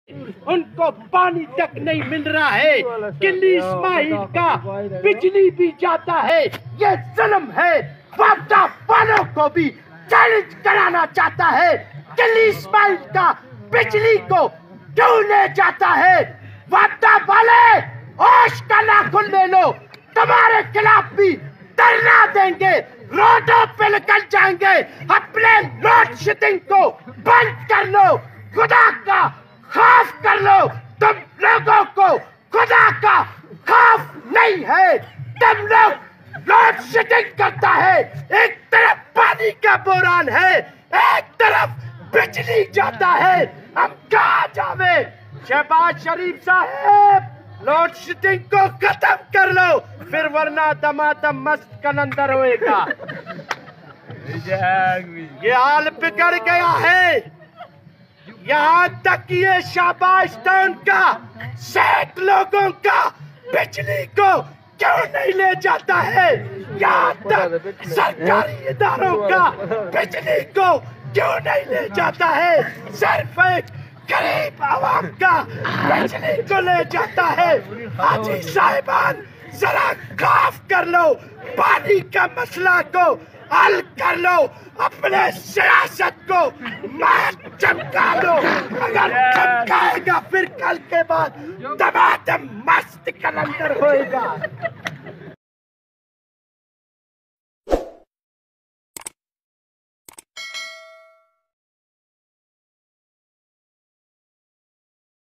उनको पानी तक नहीं मिल रहा है। किल्ली इस्माइल का बिजली भी जाता है, ये जुल्म है। वापडा वालों को भी चैलेंज कराना चाहता है, किल्ली इस्माइल का बिजली को क्यों ले जाता है? वापडा वाले होश का नाखून ले लो, तुम्हारे खिलाफ भी धरना देंगे, रोडों पे निकल जाएंगे। अपने लोडशेडिंग को बंद कर लो, खुदा का खौफ कर लो। तुम लोगों को खुदा का खौफ नहीं है। तुम लोग लोडशेडिंग करता है, एक तरफ पानी का बोरान है, एक तरफ बिजली जाता है। हम कहाँ जावे? शहबाज शरीफ साहब, लोडशेडिंग को खत्म कर लो, फिर वरना दमादम मस्त कलंदर होएगा। ये हाल बिगड़ गया है, यहाँ तक ये शाबाश टाउन का 60 लोगों का बिजली को क्यों नहीं ले जाता है? यहाँ तक सरकारी इदारों का बिजली को क्यों नहीं ले जाता है? सिर्फ एक गरीब आवाम का बिजली को ले जाता है। हाजी साहिबान, जरा खौफ कर लो, पानी का मसला को हल कर लो, अपने सियासत को मार चमका लो। अगर चमकाएगा फिर कल के बाद दमादम मस्त कलंदर होएगा।